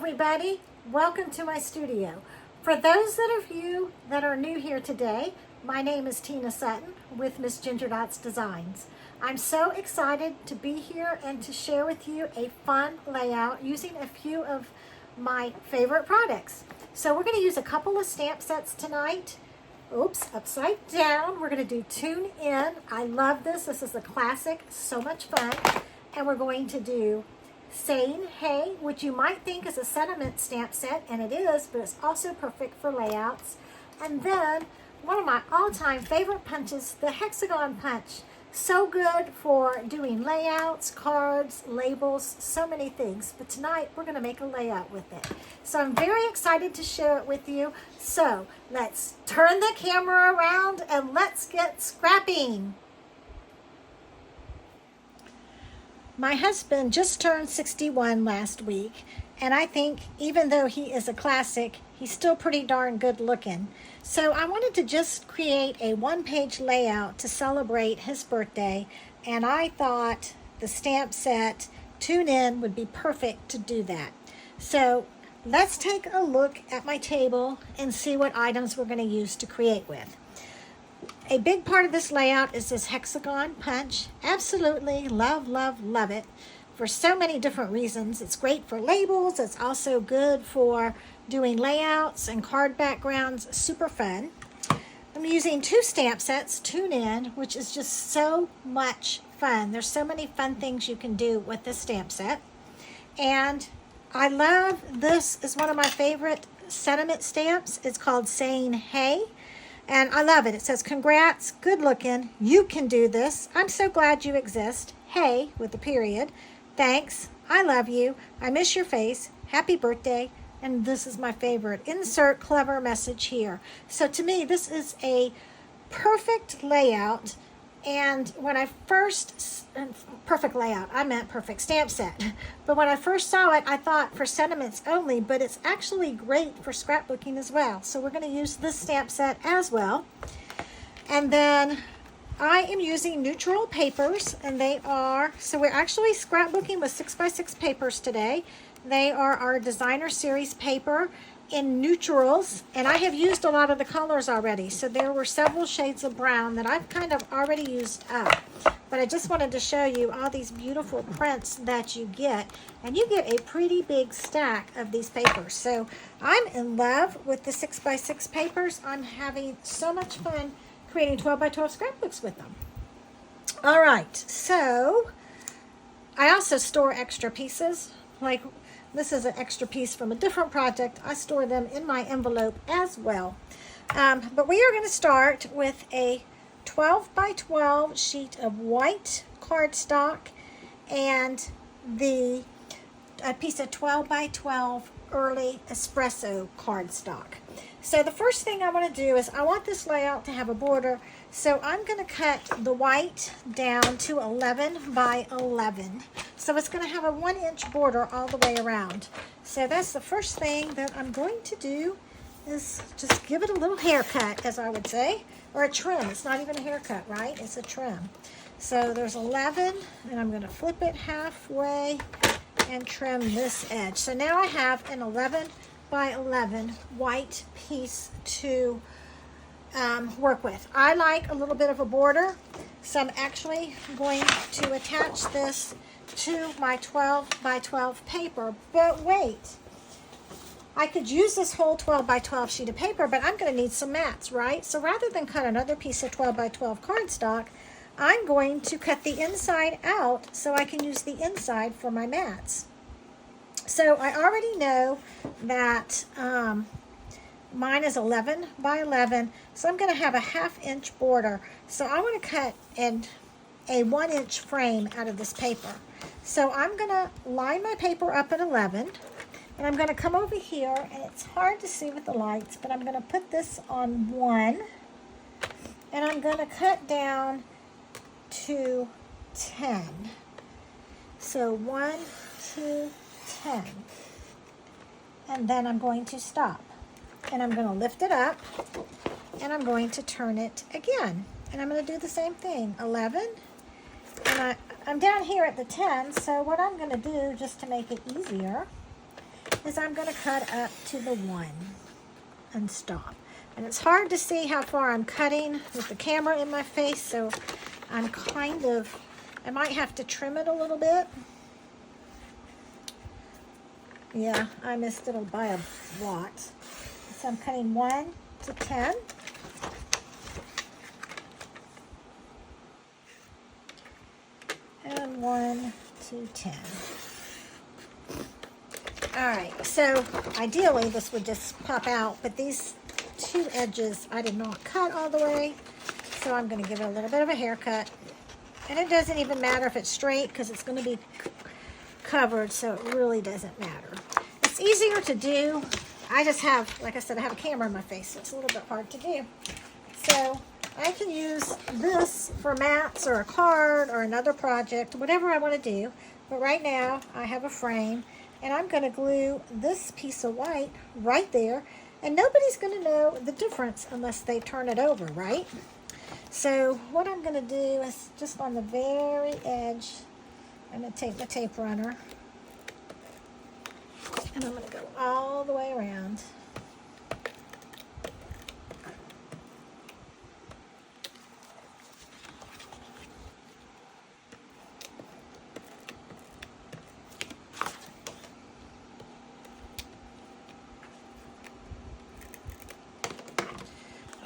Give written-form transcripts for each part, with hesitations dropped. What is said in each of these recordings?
everybody. Welcome to my studio. For those of you that are new here today, my name is Tina Sutton with Miss Ginger Dots Designs. I'm so excited to be here and to share with you a fun layout using a few of my favorite products. So we're going to use a couple of stamp sets tonight. Oops, upside down. We're going to do Tune In. I love this. This is a classic. So much fun. And we're going to do Saying Hey, which you might think is a sentiment stamp set, and it is, but it's also perfect for layouts. And then one of my all-time favorite punches, the Hexagon punch. So good for doing layouts, cards, labels, so many things. But tonight we're going to make a layout with it. So I'm very excited to share it with you. So let's turn the camera around and let's get scrapping. My husband just turned 61 last week, and I think even though he is a classic, he's still pretty darn good looking. So I wanted to just create a one-page layout to celebrate his birthday, and I thought the stamp set Tune In would be perfect to do that. So let's take a look at my table and see what items we're going to use to create with. A big part of this layout is this Hexagon punch. Absolutely love, love, love it for so many different reasons. It's great for labels. It's also good for doing layouts and card backgrounds. Super fun. I'm using two stamp sets, Tune In, which is just so much fun. There's so many fun things you can do with this stamp set. And I love this is one of my favorite sentiment stamps. It's called Saying Hey. And I love it. It says, congrats, good looking, you can do this. I'm so glad you exist. Hey, with a period. Thanks, I love you, I miss your face, happy birthday. And this is my favorite. Insert clever message here. So to me, this is a perfect layout. And when I perfect layout, I meant perfect stamp set. But when I first saw it, I thought for sentiments only, but it's actually great for scrapbooking as well. So we're going to use this stamp set as well. And then I am using neutral papers, and they are, so we're actually scrapbooking with 6x6 papers today. They are our designer series paper in neutrals, and I have used a lot of the colors already. So there were several shades of brown that I've kind of already used up. But I just wanted to show you all these beautiful prints that you get. And you get a pretty big stack of these papers. So I'm in love with the 6x6 papers. I'm having so much fun creating 12x12 scrapbooks with them. All right, so I also store extra pieces. Like this is an extra piece from a different project. I store them in my envelope as well. But we are going to start with a 12x12 sheet of white cardstock and a piece of 12x12 early espresso cardstock. So the first thing I want to do is I want this layout to have a border. So I'm going to cut the white down to 11 by 11. So it's going to have a 1-inch border all the way around. So that's the first thing that I'm going to do is just give it a little haircut, as I would say, or a trim. It's not even a haircut, right? It's a trim. So there's 11, and I'm going to flip it halfway and trim this edge. So now I have an 11 by 11 white piece to work with. I like a little bit of a border, so I'm actually going to attach this to my 12 by 12 paper. But wait, I could use this whole 12 by 12 sheet of paper, but I'm going to need some mats, right? So rather than cut another piece of 12 by 12 cardstock, I'm going to cut the inside out so I can use the inside for my mats. So I already know that mine is 11 by 11, so I'm going to have a 1/2-inch border. So I want to cut a 1-inch frame out of this paper. So I'm going to line my paper up at 11, and I'm going to come over here, and it's hard to see with the lights, but I'm going to put this on 1, and I'm going to cut down to 10. So 1, 2, 10. And then I'm going to stop. And I'm going to lift it up, and I'm going to turn it again. And I'm going to do the same thing, 11. And I'm down here at the 10, so what I'm going to do, just to make it easier, is I'm going to cut up to the 1 and stop. And it's hard to see how far I'm cutting with the camera in my face, so I'm I might have to trim it a little bit. Yeah, I missed it by a lot. So I'm cutting 1 to 10. And 1 to 10. All right, so ideally this would just pop out, but these 2 edges I did not cut all the way, so I'm going to give it a little bit of a haircut. And it doesn't even matter if it's straight because it's going to be covered, so it really doesn't matter. It's easier to do. I just have, like I said, I have a camera in my face, so it's a little bit hard to do. So I can use this for mats or a card or another project, whatever I want to do. But right now I have a frame, and I'm going to glue this piece of white right there, and nobody's going to know the difference unless they turn it over, right? So what I'm going to do is just on the very edge, I'm going to take my tape runner, and I'm going to go all the way around.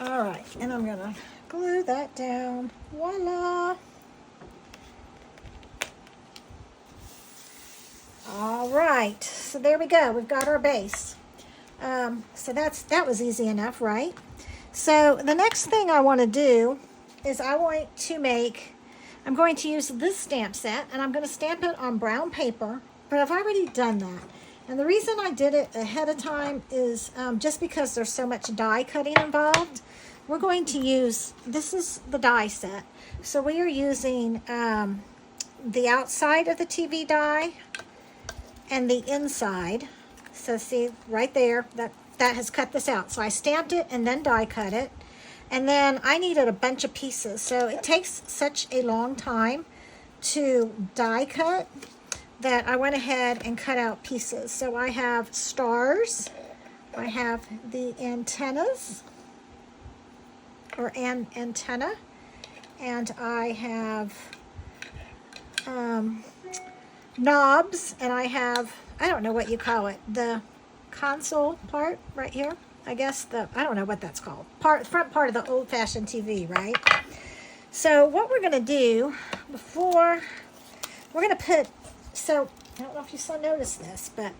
All right, and I'm going to glue that down. Voila! All right, so there we go. We've got our base. So that was easy enough, right? So the next thing I want to do is I'm going to use this stamp set, and I'm going to stamp it on brown paper, but I've already done that. And the reason I did it ahead of time is just because there's so much die cutting involved. We're going to use, this is the die set. So we are using the outside of the TV die and the inside. So see right there, that has cut this out. So I stamped it and then die cut it. And then I needed a bunch of pieces. So it takes such a long time to die cut that I went ahead and cut out pieces. So I have stars, I have the antennas, or an antenna, and I have knobs, and I have, I don't know what you call it, the console part right here. I guess I don't know what that's called. Front part of the old-fashioned TV, right? So what we're gonna do we're gonna put, so I don't know if you noticed this, but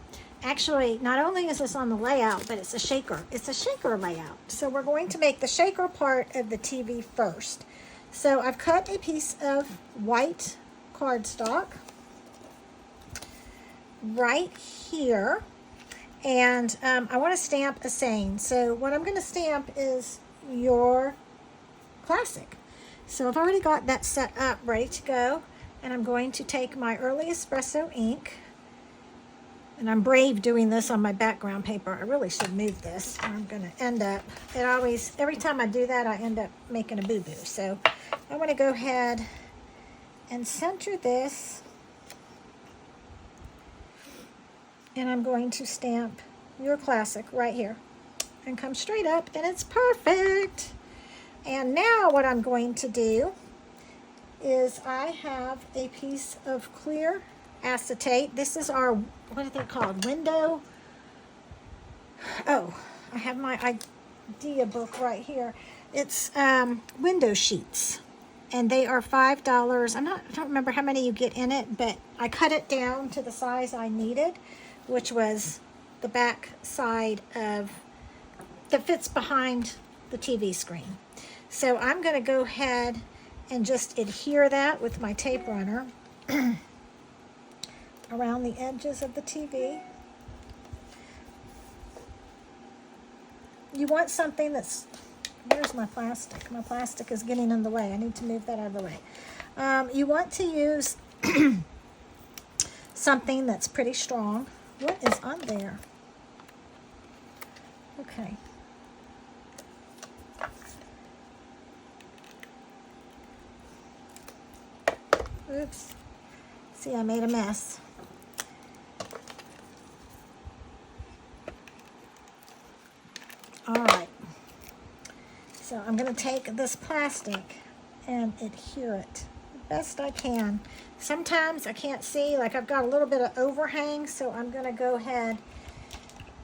actually not only is this on the layout, but it's a shaker. It's a shaker layout. So we're going to make the shaker part of the TV first. So I've cut a piece of white cardstock right here, and I want to stamp a saying. So what I'm going to stamp is your classic. So I've already got that set up, ready to go, and I'm going to take my early espresso ink, and I'm brave doing this on my background paper. I really should move this, or I'm going to end up, every time I do that, I end up making a boo-boo. So I want to go ahead and center this, and I'm going to stamp your classic right here and come straight up, and it's perfect. And now what I'm going to do is I have a piece of clear acetate. This is our, what are they called? Window. Oh, I have my idea book right here. It's window sheets, and they are $5. I don't remember how many you get in it, but I cut it down to the size I needed, which was the back side of, that fits behind the TV screen. So I'm going to go ahead and just adhere that with my tape runner around the edges of the TV. You want something that's, where's my plastic? My plastic is getting in the way. I need to move that out of the way. You want to use something that's pretty strong. What is on there? Okay. Oops. See, I made a mess. All right. So I'm going to take this plastic and adhere it the best I can. Sometimes I can't see, like I've got a little bit of overhang, so I'm going to go ahead.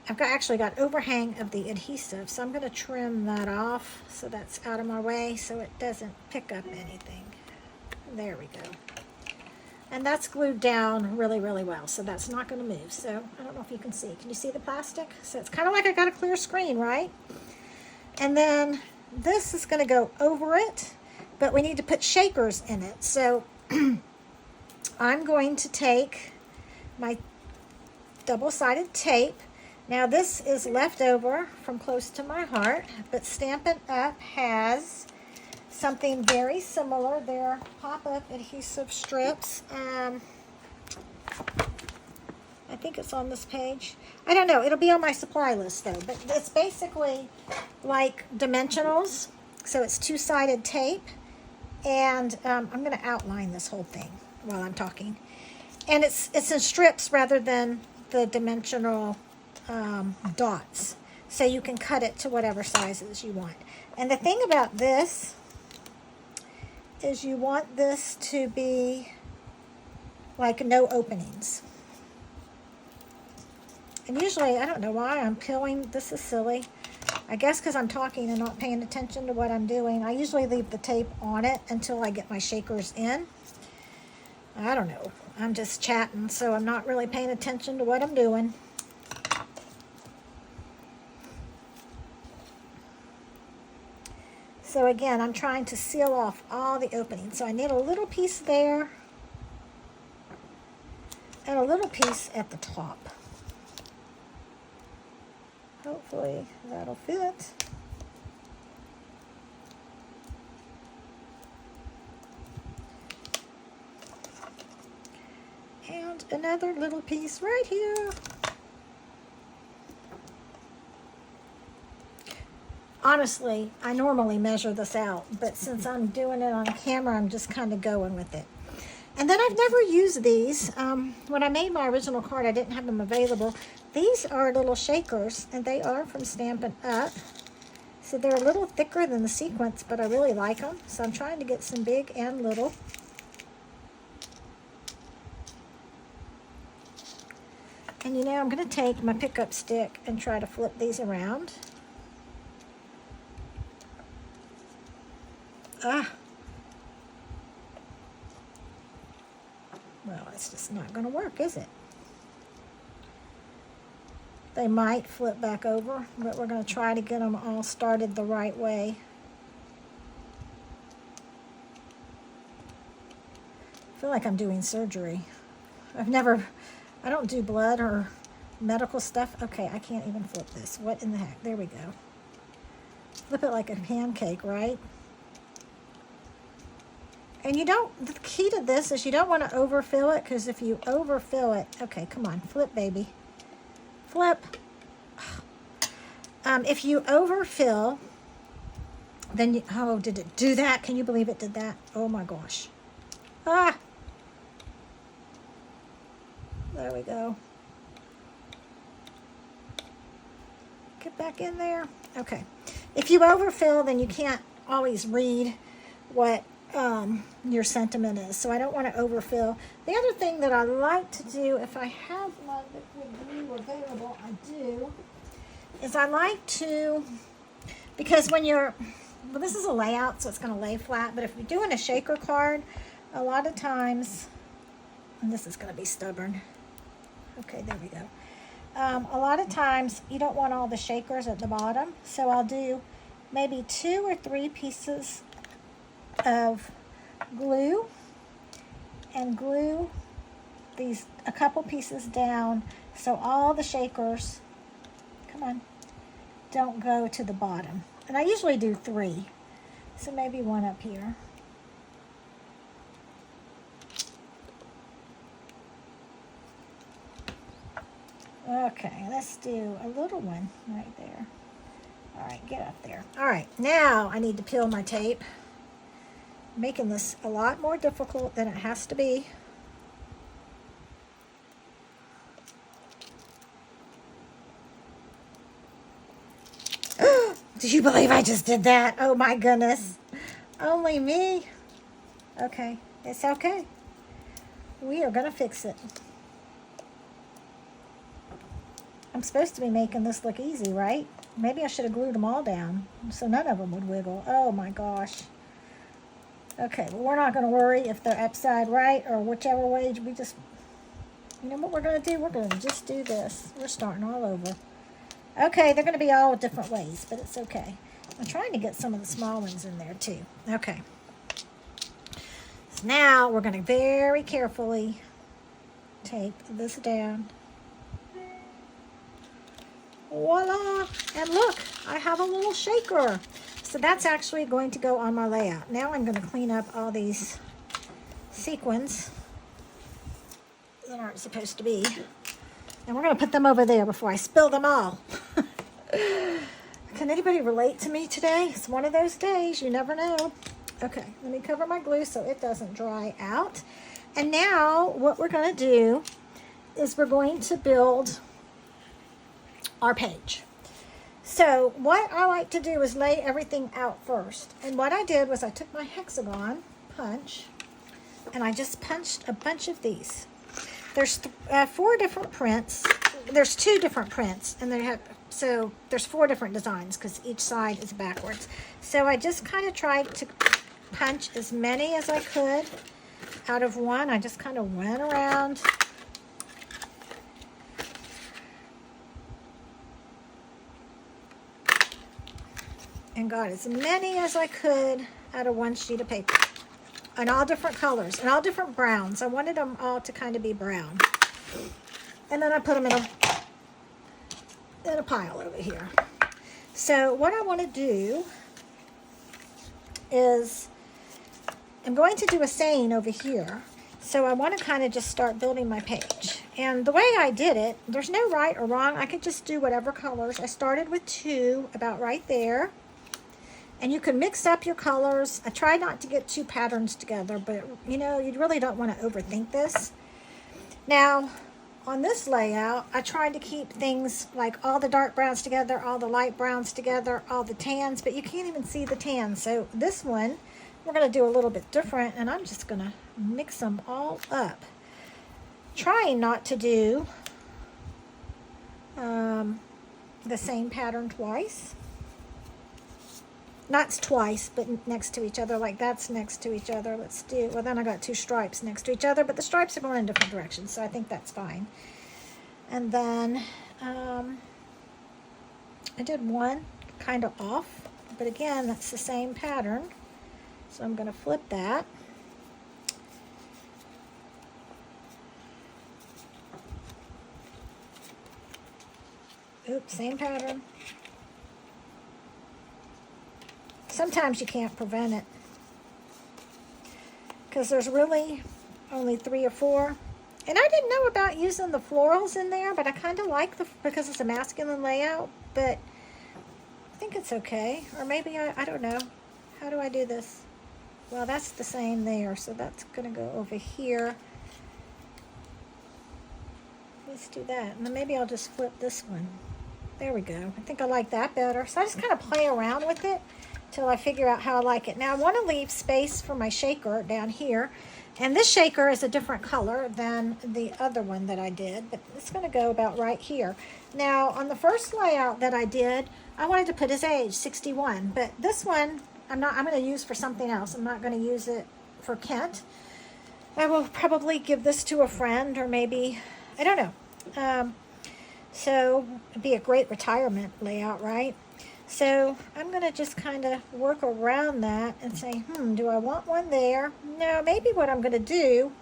Actually got overhang of the adhesive, so I'm going to trim that off so that's out of my way so it doesn't pick up anything. There we go. And that's glued down really, really well, so that's not going to move. So I don't know if you can see. Can you see the plastic? So it's kind of like I got a clear screen, right? And then this is going to go over it, but we need to put shakers in it. So I'm going to take my double-sided tape. Now this is left over from Close to My Heart, but Stampin' Up! Has something very similar. They're pop-up adhesive strips. I think it's on this page. I don't know. It'll be on my supply list though. But it's basically like dimensionals. So it's two-sided tape. And I'm going to outline this whole thing while I'm talking. And it's in strips rather than the dimensional dots. So you can cut it to whatever sizes you want. And the thing about this is you want this to be like no openings. And usually, I don't know why I'm peeling. This is silly. I guess because I'm talking and not paying attention to what I'm doing. I usually leave the tape on it until I get my shakers in. I don't know. I'm just chatting, so I'm not really paying attention to what I'm doing. So again, I'm trying to seal off all the openings. So I need a little piece there and a little piece at the top. Hopefully that'll fit. And another little piece right here. Honestly, I normally measure this out, but since I'm doing it on camera, I'm just kind of going with it. And then I've never used these. When I made my original card, I didn't have them available. These are little shakers, and they are from Stampin' Up. So they're a little thicker than the sequence, but I really like them. So I'm trying to get some big and little. And you know, I'm going to take my pickup stick and try to flip these around. Well, it's just not going to work, is it? They might flip back over, but we're going to try to get them all started the right way. I feel like I'm doing surgery. I don't do blood or medical stuff. Okay, I can't even flip this. What in the heck? There we go. Flip it like a pancake, right? And the key to this is you don't want to overfill it, because if you overfill it, okay, come on, flip, baby. Flip. If you overfill, then oh, did it do that? Can you believe it did that? Oh my gosh. There we go. Get back in there. Okay. If you overfill, then you can't always read what your sentiment is. So I don't want to overfill. The other thing that I like to do, if I have my liquid glue available, I do, is I like to, because when you're, well, this is a layout, so it's going to lay flat, but if you're doing a shaker card, a lot of times, and this is going to be stubborn. Okay, there we go. A lot of times you don't want all the shakers at the bottom, so I'll do maybe 2 or 3 pieces of glue and glue these a couple pieces down so all the shakers, come on, don't go to the bottom. And I usually do 3, so maybe 1 up here. Okay, let's do a little one right there. All right, get up there. All right, now I need to peel my tape, making this a lot more difficult than it has to be. Do you believe I just did that? Oh my goodness. Only me. Okay, it's okay. We are gonna fix it. I'm supposed to be making this look easy, right? Maybe I should have glued them all down so none of them would wiggle. Oh my gosh. Okay, well, we're not going to worry if they're upside right or whichever way. We just, you know what we're going to do? We're going to just do this. We're starting all over. Okay, they're going to be all different ways, but it's okay. I'm trying to get some of the small ones in there too. Okay. So now we're going to very carefully tape this down. Voila! And look, I have a little shaker. So that's actually going to go on my layout. Now I'm going to clean up all these sequins that aren't supposed to be. And we're going to put them over there before I spill them all. Can anybody relate to me today? It's one of those days, you never know. Okay, let me cover my glue so it doesn't dry out. And now what we're going to do is we're going to build our page. So what I like to do is lay everything out first. And what I did was I took my Hexagon punch and I just punched a bunch of these. There's 4 different prints. There's 2 different prints, and so there's 4 different designs because each side is backwards. So I just kind of tried to punch as many as I could out of one. I just kind of went around. And got as many as I could out of one sheet of paper. And all different colors and all different browns. I wanted them all to kind of be brown. And then I put them in a pile over here. So what I want to do is I'm going to do a saying over here. So I want to kind of just start building my page. And the way I did it, there's no right or wrong. I could just do whatever colors. I started with 2 about right there. And you can mix up your colors. I try not to get 2 patterns together, but you know, you really don't want to overthink this. Now, on this layout, I tried to keep things like all the dark browns together, all the light browns together, all the tans, but you can't even see the tans. So this one, we're going to do a little bit different, and I'm just going to mix them all up. Trying not to do the same pattern twice. Not twice, but next to each other, like that's next to each other. Let's do, well then I got 2 stripes next to each other, but the stripes are going in different directions, so I think that's fine. And then I did one kind of off, but again, that's the same pattern. So I'm going to flip that. Oops, same pattern. Sometimes you can't prevent it because there's really only 3 or 4. And I didn't know about using the florals in there, but I kind of like because it's a masculine layout, but I think it's okay. Or maybe, I don't know. How do I do this? Well, that's the same there, so that's going to go over here. Let's do that. And then maybe I'll just flip this one. There we go. I think I like that better. So I just kind of play around with it till I figure out how I like it. Now I want to leave space for my shaker down here. And this shaker is a different color than the other one that I did, but it's going to go about right here. Now on the first layout that I did, I wanted to put his age, 61, but this one I'm going to use for something else. I'm not going to use it for Kent. I will probably give this to a friend, or maybe, I don't know. So it'd be a great retirement layout, right? So I'm going to just kind of work around that and say, do I want one there? No, maybe what I'm going to do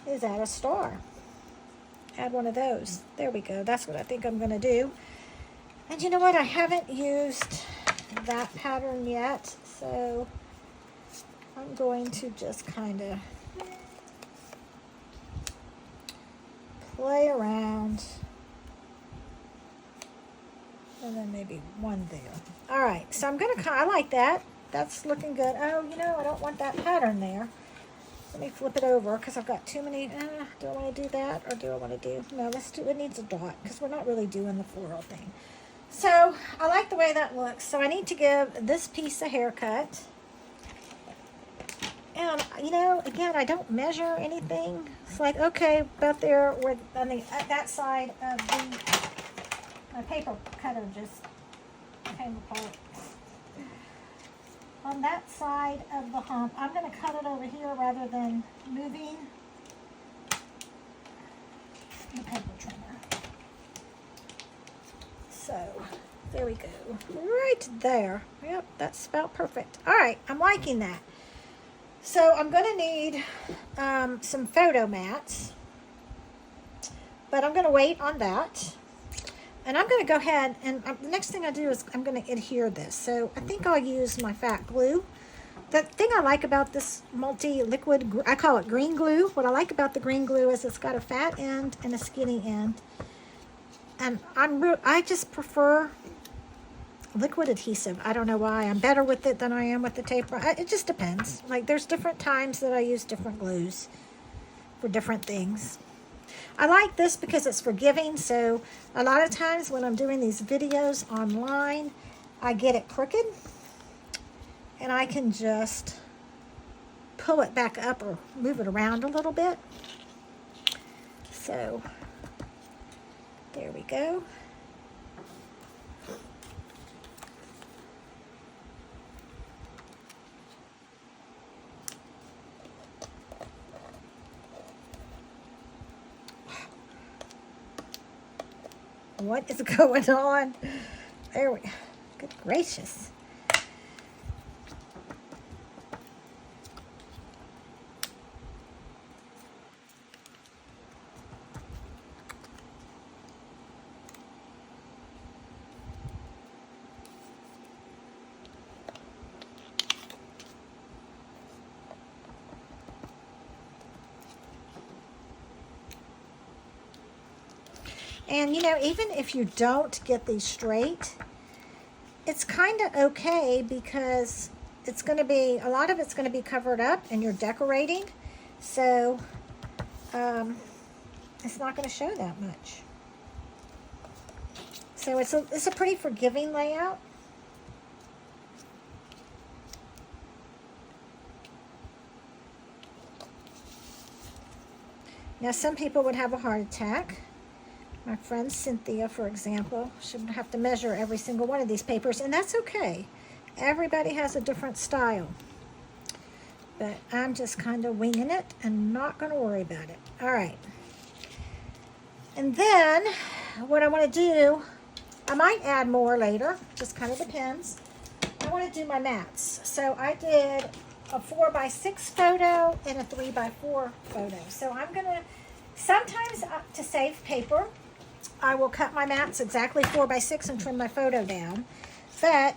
is add a star. Add one of those. There we go. That's what I think I'm going to do. And you know what? I haven't used that pattern yet, so I'm going to just kind of play around. And then maybe one there. All right, so I'm going to, I like that. That's looking good. Oh, you know, I don't want that pattern there. Let me flip it over because I've got too many. Do I want to do that or do I want to do, no, let's do, it needs a dot because we're not really doing the floral thing. So I like the way that looks. So I need to give this piece a haircut. And, you know, again, I don't measure anything. It's like, okay, about there, where on the, that side of the, my paper cutter just came apart. On that side of the hump, I'm going to cut it over here rather than moving the paper trimmer. So, there we go. Right there. Yep, that's about perfect. All right, I'm liking that. So I'm going to need some photo mats, but I'm going to wait on that. And I'm going to go ahead and the next thing I do is I'm going to adhere this. So I think I'll use my fat glue. The thing I like about this multi-liquid, I call it green glue. What I like about the green glue is it's got a fat end and a skinny end. And I just prefer liquid adhesive. I don't know why. I'm better with it than I am with the taper. It just depends. Like, there's different times that I use different glues for different things. I like this because it's forgiving, so a lot of times when I'm doing these videos online, I get it crooked, and I can just pull it back up or move it around a little bit. So, there we go. What is going on? There we go. Good gracious. And, you know, even if you don't get these straight, it's kind of okay because it's going to be, a lot of it's going to be covered up and you're decorating. So, it's not going to show that much. So it's a pretty forgiving layout. Now, some people would have a heart attack. My friend Cynthia, for example, she would have to measure every single one of these papers, and that's okay. Everybody has a different style. But I'm just kind of winging it and not going to worry about it. All right. And then what I want to do, I might add more later, just kind of depends. I want to do my mats. So I did a 4x6 photo and a 3x4 photo. So I'm going to, sometimes to save paper, I will cut my mats exactly 4x6 and trim my photo down. But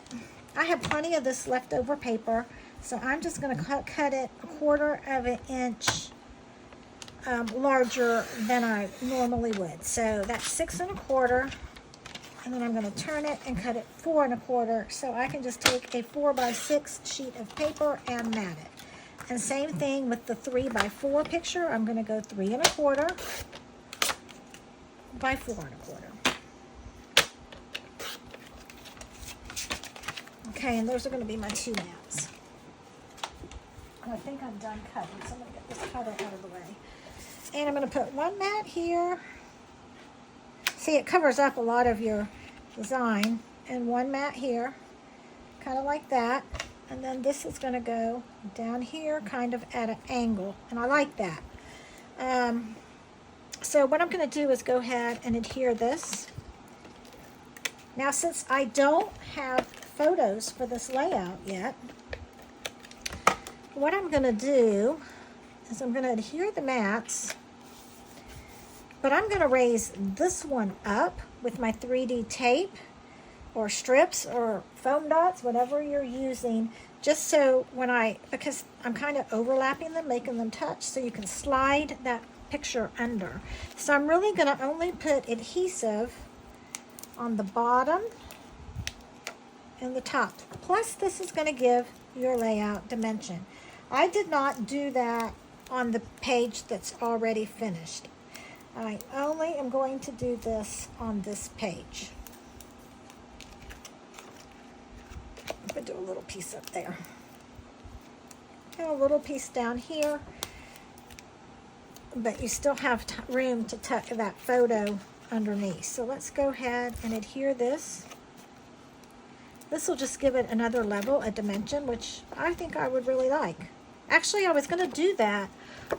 I have plenty of this leftover paper, so I'm just going to cut it 1/4 of an inch larger than I normally would. So that's 6 1/4, and then I'm going to turn it and cut it 4 1/4, so I can just take a 4x6 sheet of paper and mat it. And same thing with the 3x4 picture. I'm going to go 3 1/4 by 4 1/4. Okay, and those are going to be my 2 mats. And I think I'm done cutting, so I'm going to get this cutter out of the way. And I'm going to put 1 mat here. See, it covers up a lot of your design. And 1 mat here, kind of like that. And then this is going to go down here, kind of at an angle. And I like that. So what I'm going to do is go ahead and adhere this. Now, since I don't have photos for this layout yet, what I'm going to do is I'm going to adhere the mats, but I'm going to raise this one up with my 3D tape or strips or foam dots, whatever you're using, just so because I'm kind of overlapping them, making them touch, so you can slide that picture under. So I'm really going to only put adhesive on the bottom and the top. Plus, this is going to give your layout dimension. I did not do that on the page that's already finished. I only am going to do this on this page. do a little piece up there. And a little piece down here. But you still have room to tuck that photo underneath. So let's go ahead and adhere this. This will just give it another level, a dimension, which I think I would really like. Actually, I was going to do that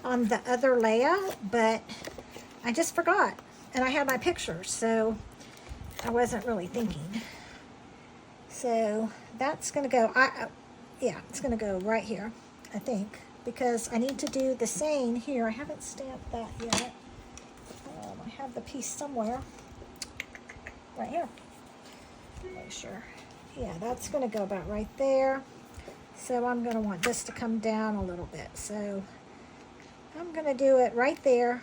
on the other layout, but I just forgot. And I had my pictures, so I wasn't really thinking. So that's going to go, yeah, it's going to go right here, I think, because I need to do the same here. I haven't stamped that yet. I have the piece somewhere. Right here. Make sure. Yeah, that's going to go about right there. So I'm going to want this to come down a little bit. So I'm going to do it right there.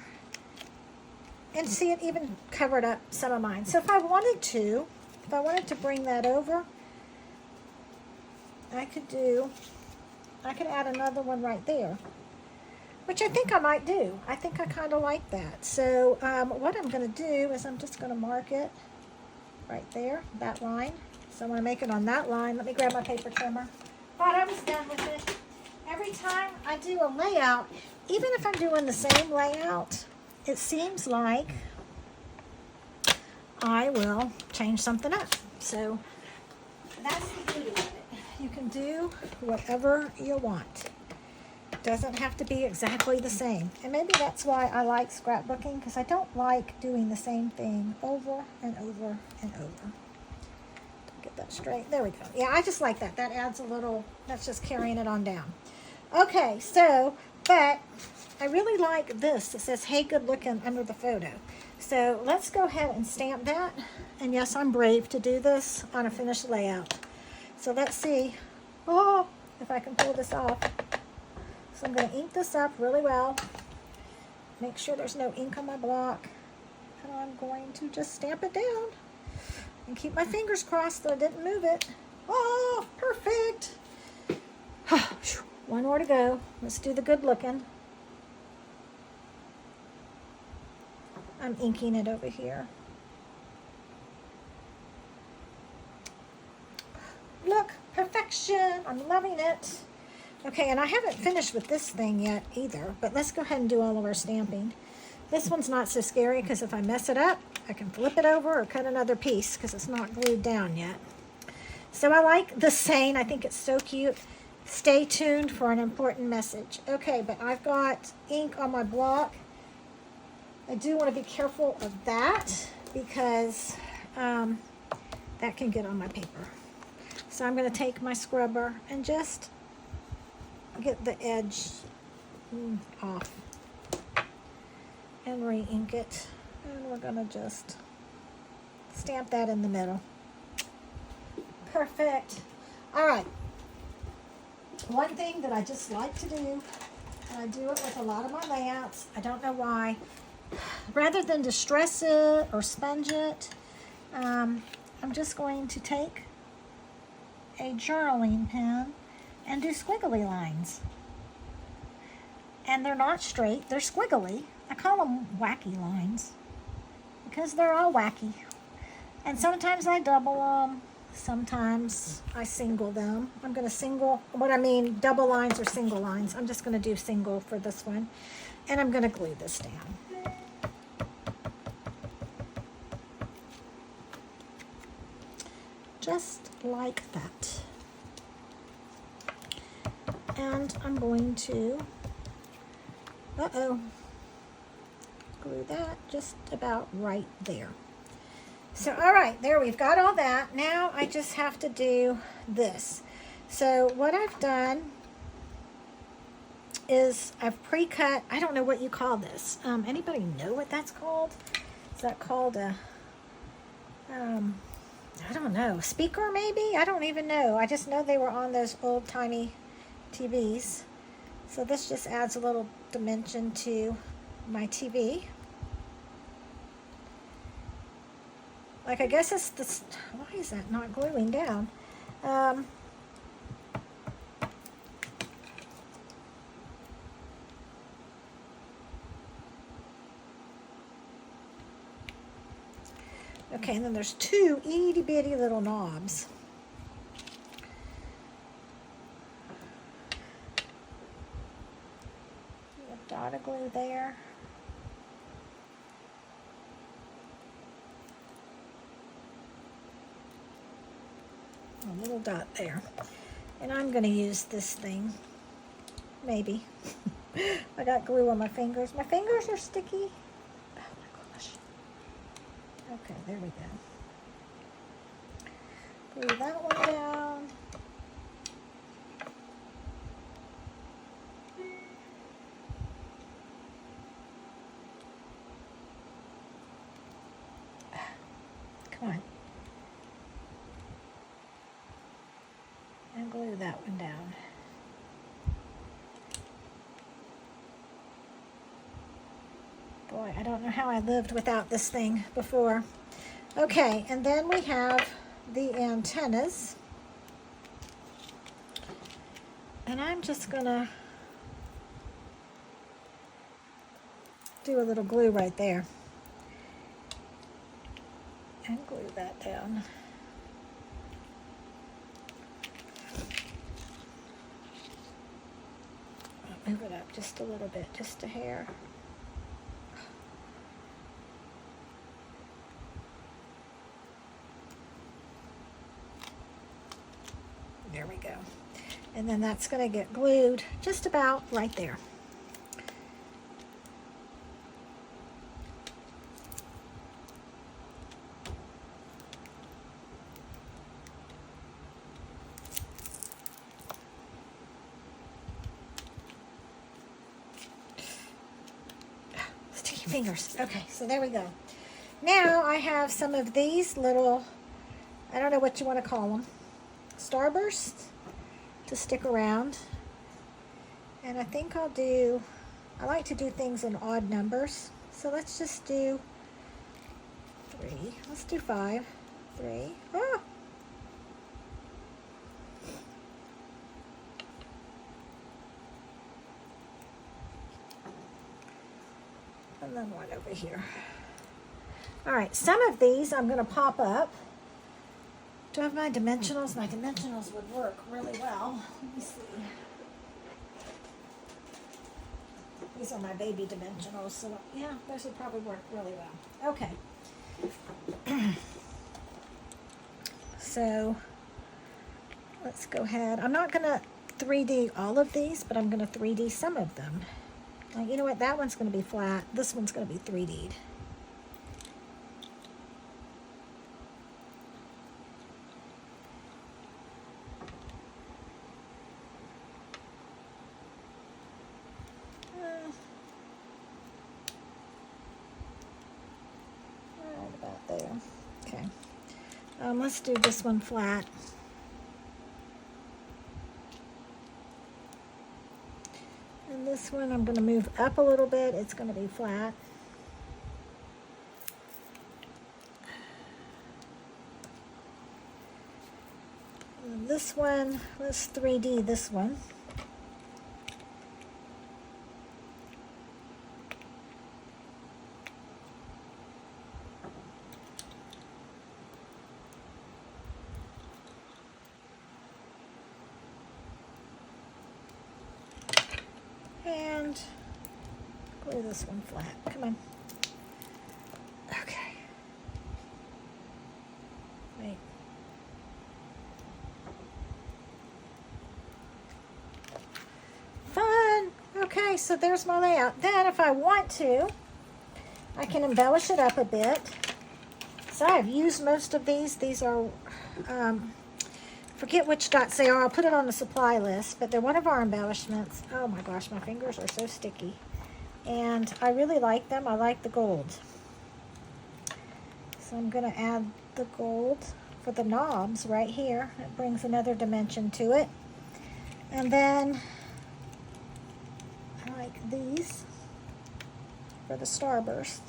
And see, it even covered up some of mine. So if I wanted to bring that over, I could add another one right there, which I think I might do. I think I kind of like that. So what I'm going to do is I'm just going to mark it right there, that line. So I want to make it on that line. Let me grab my paper trimmer. Thought I was done with it. Every time I do a layout, even if I'm doing the same layout, it seems like I will change something up. So that's the beauty of it. You can do whatever you want. It doesn't have to be exactly the same. And maybe that's why I like scrapbooking, because I don't like doing the same thing over and over and over. Get that straight. There we go. Yeah, I just like that. That adds a little, that's just carrying it on down. Okay, so, but I really like this. It says, hey, good looking under the photo. So let's go ahead and stamp that. And yes, I'm brave to do this on a finished layout. So let's see, if I can pull this off. So I'm going to ink this up really well. Make sure there's no ink on my block. And I'm going to just stamp it down. And keep my fingers crossed that I didn't move it. Oh, perfect. One more to go. Let's do the good looking. I'm inking it over here. Look, perfection. I'm loving it. Okay, and I haven't finished with this thing yet either, but let's go ahead and do all of our stamping. This one's not so scary because if I mess it up, I can flip it over or cut another piece because it's not glued down yet. So I like the saying. I think it's so cute. Stay tuned for an important message. Okay, but I've got ink on my block. I do want to be careful of that because that can get on my paper. So I'm going to take my scrubber and just get the edge off and re-ink it. And we're going to just stamp that in the middle. Perfect. All right. One thing that I just like to do, and I do it with a lot of my layouts, I don't know why, rather than distress it or sponge it, I'm just going to take a journaling pen and do squiggly lines. And they're not straight, they're squiggly. I call them wacky lines because they're all wacky. And sometimes I double them, sometimes I single them. I'm going to double lines or single lines. I'm just going to do single for this one. And I'm going to glue this down. Just like that. And I'm going to, glue that just about right there. So, all right, there, we've got all that. Now I just have to do this. So what I've done is I've pre-cut, I don't know what you call this. Anybody know what that's called? Is that called a, I don't know, speaker maybe? I don't even know. I just know they were on those old-timey TVs. So this just adds a little dimension to my TV. Like, I guess it's this, why is that not gluing down? Okay, and then there's two itty bitty little knobs. dot of glue there. A little dot there. And I'm going to use this thing. Maybe. I got glue on my fingers. My fingers are sticky. Oh my gosh. Okay, there we go. Glue that one down. Come on. And glue that one down. Boy, I don't know how I lived without this thing before. Okay, and then we have the antennas. And I'm just gonna do a little glue right there. And glue that down. I'll move it up just a little bit, just a hair. There we go. And then that's going to get glued just about right there. Sticky fingers. Okay, so there we go. Now I have some of these little, I don't know what you want to call them, starbursts to stick around. And I think I like to do things in odd numbers. So let's just do 3. Let's do 5. 3. Oh! And then one over here. All right, some of these I'm going to pop up. Do I have my dimensionals? My dimensionals would work really well. Let me see. These are my baby dimensionals, so yeah, those would probably work really well. Okay. So let's go ahead. I'm not going to 3D all of these, but I'm going to 3D some of them. Like, you know what? That one's going to be flat. This one's going to be 3D'd. There. Okay. Let's do this one flat. And this one I'm going to move up a little bit. It's going to be flat. And this one, let's 3D this one. And glue this one flat. Come on. Okay. Wait. Fun. Okay, so there's my layout. Then if I want to, I can embellish it up a bit. So I've used most of these. These are, forget which dots they are. I'll put it on the supply list, but they're one of our embellishments. Oh my gosh, my fingers are so sticky. And I really like them. I like the gold. So I'm going to add the gold for the knobs right here. It brings another dimension to it. And then I like these for the starburst.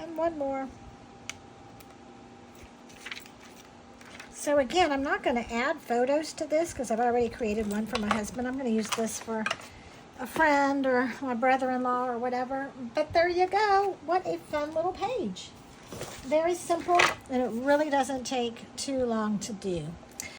And one more. So again, I'm not going to add photos to this because I've already created one for my husband. I'm going to use this for a friend or my brother-in-law or whatever. But there you go. What a fun little page. Very simple, and it really doesn't take too long to do.